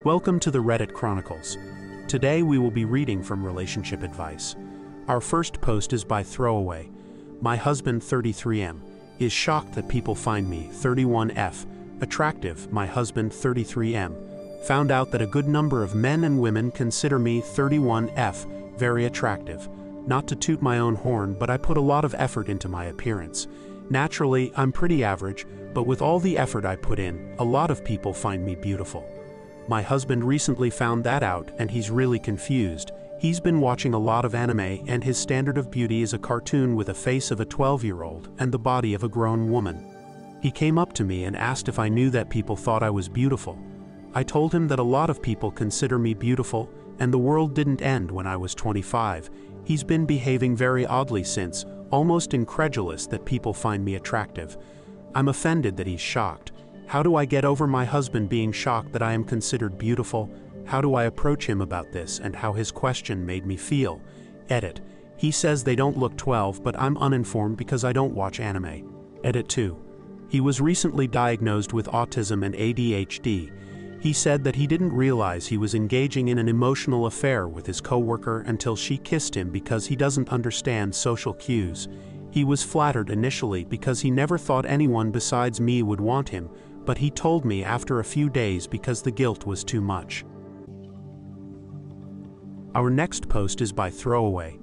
Welcome to the Reddit Chronicles. Today we will be reading from Relationship Advice. Our first post is by Throwaway. My husband 33M is shocked that people find me 31F attractive. My husband 33M found out that a good number of men and women consider me 31F very attractive. Not to toot my own horn, but I put a lot of effort into my appearance. Naturally, I'm pretty average, but with all the effort I put in, a lot of people find me beautiful. My husband recently found that out and he's really confused. He's been watching a lot of anime and his standard of beauty is a cartoon with a face of a 12-year-old and the body of a grown woman. He came up to me and asked if I knew that people thought I was beautiful. I told him that a lot of people consider me beautiful and the world didn't end when I was 25. He's been behaving very oddly since, almost incredulous that people find me attractive. I'm offended that he's shocked. How do I get over my husband being shocked that I am considered beautiful? How do I approach him about this and how his question made me feel? Edit. He says they don't look 12, but I'm uninformed because I don't watch anime. Edit 2. He was recently diagnosed with autism and ADHD. He said that he didn't realize he was engaging in an emotional affair with his coworker until she kissed him because he doesn't understand social cues. He was flattered initially because he never thought anyone besides me would want him, but he told me after a few days because the guilt was too much. Our next post is by Throwaway.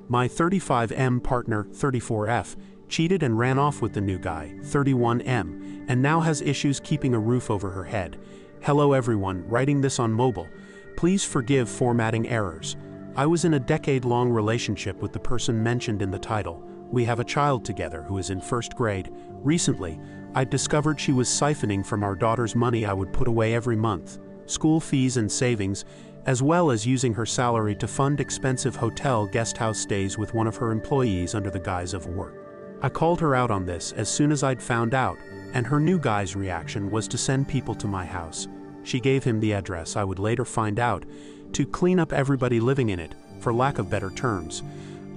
My 35M partner, 34F, cheated and ran off with the new guy, 31M, and now has issues keeping a roof over her head. Hello everyone, writing this on mobile. Please forgive formatting errors. I was in a decade-long relationship with the person mentioned in the title. We have a child together who is in first grade. Recently, I discovered she was siphoning from our daughter's money I would put away every month, school fees and savings, as well as using her salary to fund expensive hotel guest house stays with one of her employees under the guise of work. I called her out on this as soon as I'd found out, and her new guy's reaction was to send people to my house. She gave him the address I would later find out, to clean up everybody living in it, for lack of better terms.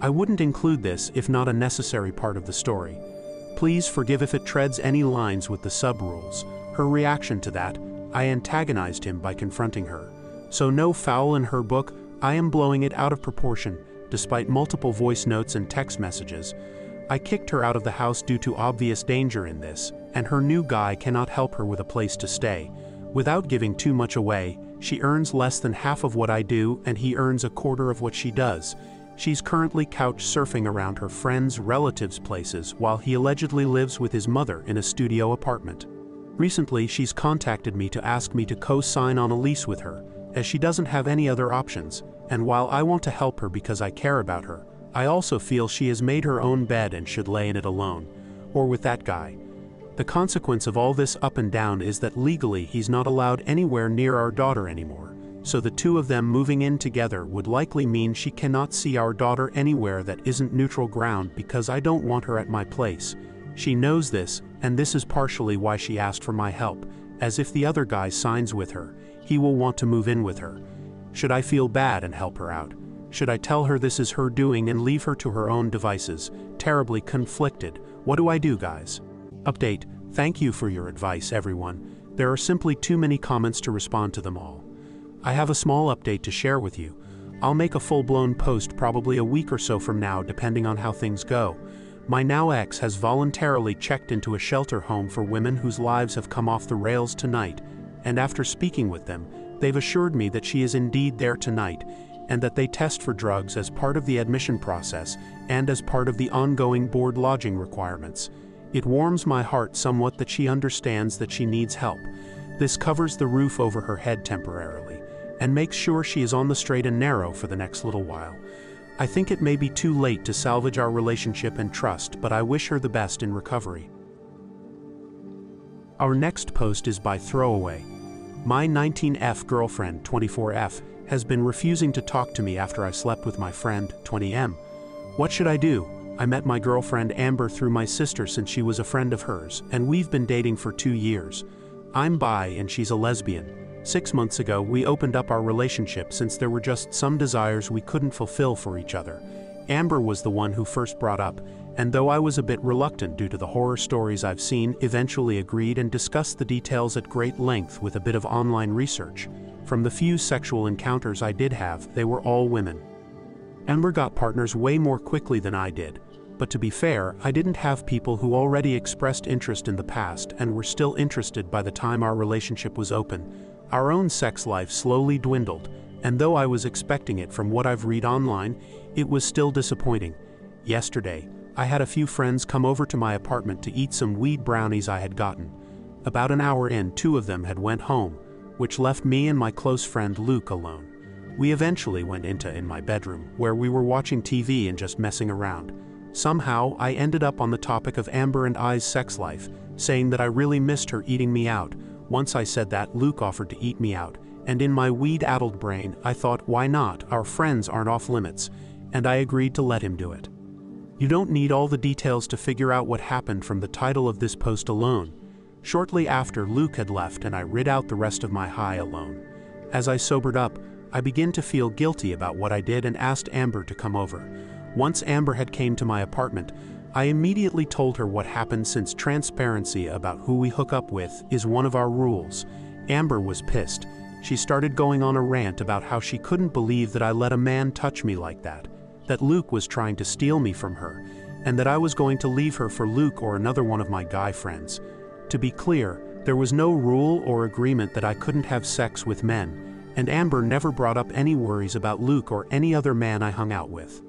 I wouldn't include this if not a necessary part of the story. Please forgive if it treads any lines with the sub-rules. Her reaction to that, I antagonized him by confronting her. So no foul in her book, I am blowing it out of proportion, despite multiple voice notes and text messages. I kicked her out of the house due to obvious danger in this, and her new guy cannot help her with a place to stay. Without giving too much away, she earns less than half of what I do and he earns a quarter of what she does. She's currently couch surfing around her friends' relatives' places while he allegedly lives with his mother in a studio apartment. Recently, she's contacted me to ask me to co-sign on a lease with her, as she doesn't have any other options, and while I want to help her because I care about her, I also feel she has made her own bed and should lay in it alone, or with that guy. The consequence of all this up and down is that legally he's not allowed anywhere near our daughter anymore. So the two of them moving in together would likely mean she cannot see our daughter anywhere that isn't neutral ground because I don't want her at my place. She knows this, and this is partially why she asked for my help, as if the other guy signs with her, he will want to move in with her. Should I feel bad and help her out? Should I tell her this is her doing and leave her to her own devices? Terribly conflicted. What do I do, guys? Update. Thank you for your advice, everyone. There are simply too many comments to respond to them all. I have a small update to share with you. I'll make a full-blown post probably a week or so from now depending on how things go. My now ex has voluntarily checked into a shelter home for women whose lives have come off the rails tonight, and after speaking with them, they've assured me that she is indeed there tonight, and that they test for drugs as part of the admission process and as part of the ongoing board lodging requirements. It warms my heart somewhat that she understands that she needs help. This covers the roof over her head temporarily, and makes sure she is on the straight and narrow for the next little while. I think it may be too late to salvage our relationship and trust, but I wish her the best in recovery. Our next post is by Throwaway. My 19F girlfriend, 24F, has been refusing to talk to me after I slept with my friend, 20M. What should I do? I met my girlfriend Amber through my sister since she was a friend of hers, and we've been dating for 2 years. I'm bi and she's a lesbian. 6 months ago, we opened up our relationship since there were just some desires we couldn't fulfill for each other. Amber was the one who first brought up, and though I was a bit reluctant due to the horror stories I've seen, eventually agreed and discussed the details at great length with a bit of online research. From the few sexual encounters I did have, they were all women. Amber got partners way more quickly than I did, but to be fair, I didn't have people who already expressed interest in the past and were still interested by the time our relationship was open. Our own sex life slowly dwindled, and though I was expecting it from what I've read online, it was still disappointing. Yesterday, I had a few friends come over to my apartment to eat some weed brownies I had gotten. About an hour in, two of them had went home, which left me and my close friend Luke alone. We eventually went in my bedroom, where we were watching TV and just messing around. Somehow, I ended up on the topic of Amber and I's sex life, saying that I really missed her eating me out. Once I said that, Luke offered to eat me out, and in my weed-addled brain, I thought, why not? Our friends aren't off limits, and I agreed to let him do it. You don't need all the details to figure out what happened from the title of this post alone. Shortly after, Luke had left and I rid out the rest of my high alone. As I sobered up, I began to feel guilty about what I did and asked Amber to come over. Once Amber had came to my apartment, I immediately told her what happened, since transparency about who we hook up with is one of our rules. Amber was pissed. She started going on a rant about how she couldn't believe that I let a man touch me like that Luke was trying to steal me from her, and that I was going to leave her for Luke or another one of my guy friends. To be clear, there was no rule or agreement that I couldn't have sex with men, and Amber never brought up any worries about Luke or any other man I hung out with.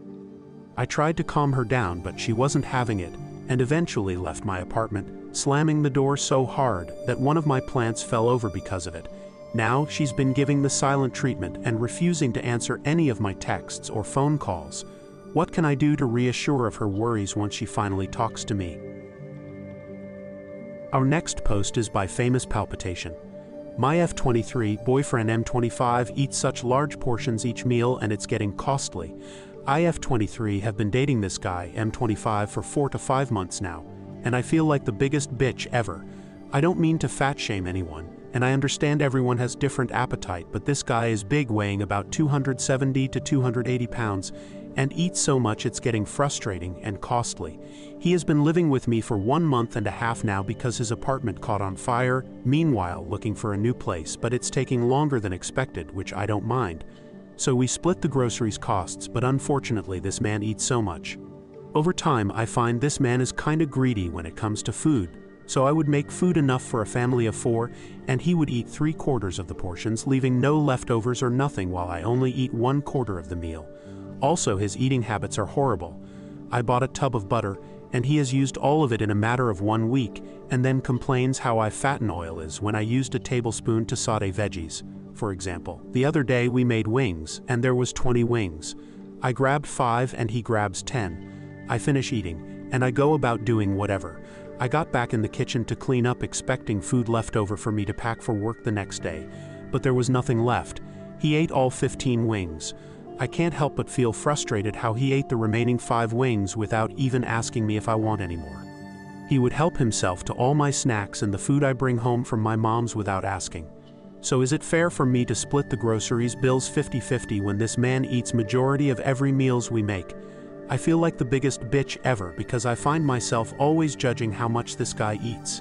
I tried to calm her down, but she wasn't having it, and eventually left my apartment, slamming the door so hard that one of my plants fell over because of it. Now she's been giving the silent treatment and refusing to answer any of my texts or phone calls. What can I do to reassure of her worries once she finally talks to me? Our next post is by Famous Palpitation. My F23 boyfriend M25 eats such large portions each meal and it's getting costly. I F23 have been dating this guy M25 for 4 to 5 months now, and I feel like the biggest bitch ever. I don't mean to fat shame anyone, and I understand everyone has different appetite, but this guy is big, weighing about 270 to 280 pounds, and eats so much it's getting frustrating and costly. He has been living with me for 1 month and a half now because his apartment caught on fire, meanwhile looking for a new place, but it's taking longer than expected, which I don't mind. So we split the groceries costs, but unfortunately this man eats so much. Over time, I find this man is kinda greedy when it comes to food. So I would make food enough for a family of 4, and he would eat 3/4 of the portions, leaving no leftovers or nothing, while I only eat 1/4 of the meal. Also, his eating habits are horrible. I bought a tub of butter, and he has used all of it in a matter of 1 week, and then complains how I fatten oil is when I used a tablespoon to saute veggies. For example, the other day we made wings, and there was 20 wings. I grabbed 5 and he grabs 10. I finish eating, and I go about doing whatever. I got back in the kitchen to clean up, expecting food left over for me to pack for work the next day, but there was nothing left. He ate all 15 wings. I can't help but feel frustrated how he ate the remaining 5 wings without even asking me if I want any more. He would help himself to all my snacks and the food I bring home from my mom's without asking. So is it fair for me to split the groceries bills 50-50 when this man eats majority of every meals we make? I feel like the biggest bitch ever because I find myself always judging how much this guy eats.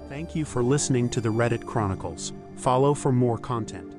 Thank you for listening to the Reddit Chronicles. Follow for more content.